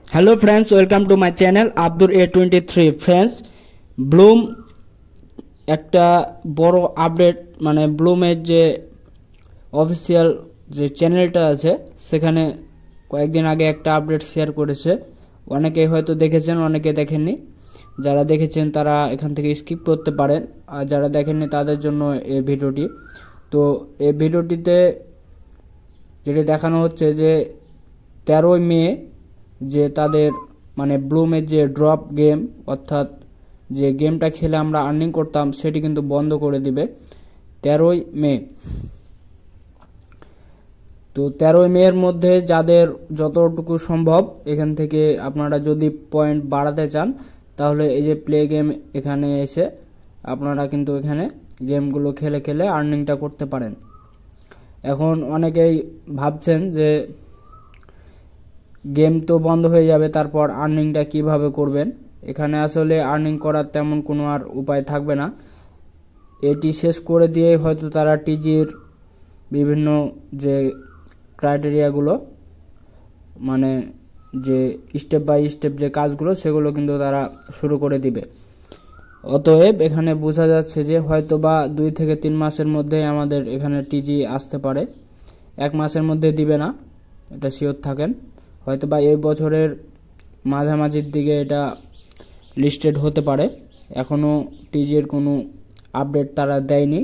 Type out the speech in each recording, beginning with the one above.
Hello friends, welcome to my channel Abdur A23। Friends, Bloom একটা বড় update, মানে ব্লুমের যে অফিসিয়াল যে চ্যানেলটা আছে সেখানে কয়েকদিন আগে একটা আপডেট শেয়ার করেছে। অনেকেই হয়তো দেখেছেন, অনেকে দেখেননি। যারা দেখেছেন তারা এখান থেকে স্কিপ করতে পারেন, আর যারা দেখেননি তাদের জন্য এই ভিডিওটি। তো এই ভিডিওটিতে যেটা দেখানো হচ্ছে যে 13ই মে যে তাদের মানে ব্লুমের যে ড্রপ গেম, অর্থাৎ যে গেমটা খেলে আমরা আর্নিং করতাম সেটি কিন্তু বন্ধ করে দিবে 13ই মে। তো 13ই মে এর মধ্যে যাদের যতটুকু সম্ভব এখান থেকে আপনারা যদি পয়েন্ট বাড়াতে চান তাহলে এই যে প্লে গেম এখানে এসে আপনারা কিন্তু এখানে গেমগুলো খেলে খেলে আর্নিংটা করতে পারেন। এখন অনেকেই ভাবছেন যে গেম তো বন্ধ হয়ে যাবে, তারপর আর্নিংটা কিভাবে করবেন। এখানে আসলে আর্নিং করার তেমন কোনো আর উপায় থাকবে না। এটি শেষ করে দিয়ে হয়তো তারা টিজির বিভিন্ন যে ক্রাইটেরিয়াগুলো, মানে যে স্টেপ বাই স্টেপ যে কাজগুলো সেগুলো কিন্তু তারা শুরু করে দিবে। অতএব এখানে বোঝা যাচ্ছে যে হয়তো বা 2 থেকে 3 মাসের মধ্যে আমাদের এখানে টিজি আসতে পারে। 1 মাসের মধ্যে দিবে না, এটা শিওর থাকেন। হয়তো বা এই বছরের মাঝামাঝির দিকে এটা লিস্টেড হতে পারে। এখনও টিজির কোনো আপডেট তারা দেয়নি,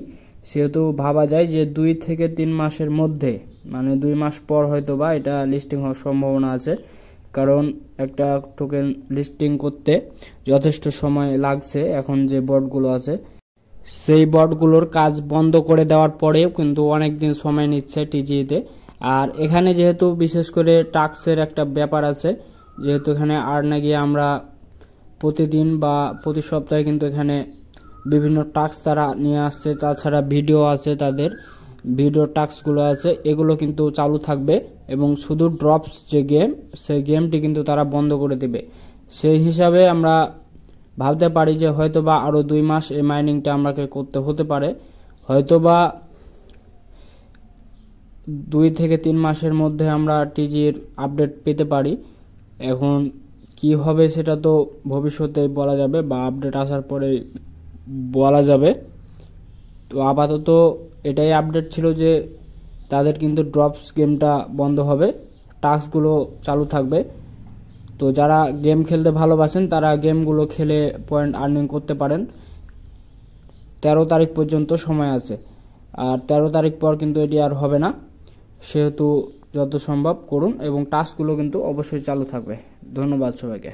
সেহেতু ভাবা যায় যে 2 থেকে 3 মাসের মধ্যে, মানে 2 মাস পর হয়তো বা এটা লিস্টিং হওয়ার সম্ভাবনা আছে। কারণ একটা টোকেন লিস্টিং করতে যথেষ্ট সময় লাগছে। এখন যে বটগুলো আছে সেই বটগুলোর কাজ বন্ধ করে দেওয়ার পরেও কিন্তু অনেক দিন সময় নিচ্ছে টিজিতে। আর এখানে যেহেতু বিশেষ করে টাস্কের একটা ব্যাপার আছে, যেহেতু এখানে আর না গিয়ে আমরা প্রতিদিন বা প্রতি সপ্তাহে কিন্তু এখানে বিভিন্ন টাস্ক তারা নিয়ে আসছে, তাছাড়া ভিডিও আছে, তাদের ভিডিও টাস্কগুলো আছে, এগুলো কিন্তু চালু থাকবে। এবং শুধু ড্রপস যে গেম, সেই গেমটি কিন্তু তারা বন্ধ করে দেবে। সেই হিসাবে আমরা ভাবতে পারি যে হয়তো বা আরও 2 মাস এই মাইনিংটা আমাকে করতে হতে পারে। হয়তো বা 2 থেকে 3 মাসের মধ্যে আমরা টিজির আপডেট পেতে পারি। এখন কি হবে সেটা তো ভবিষ্যতে বলা যাবে, বা আপডেট আসার পরে বলা যাবে। তো আপাতত এটাই আপডেট ছিল যে তাদের কিন্তু ড্রপস গেমটা বন্ধ হবে, টাস্কগুলো চালু থাকবে। তো যারা গেম খেলতে ভালোবাসেন তারা গেমগুলো খেলে পয়েন্ট আর্নিং করতে পারেন। 13 তারিখ পর্যন্ত সময় আছে, আর 13 তারিখ পর কিন্তু এটি আর হবে না। সেহেতু যত সম্ভব করুন, এবং টাস্কগুলো কিন্তু অবশ্যই চালু থাকবে। ধন্যবাদ সবাইকে।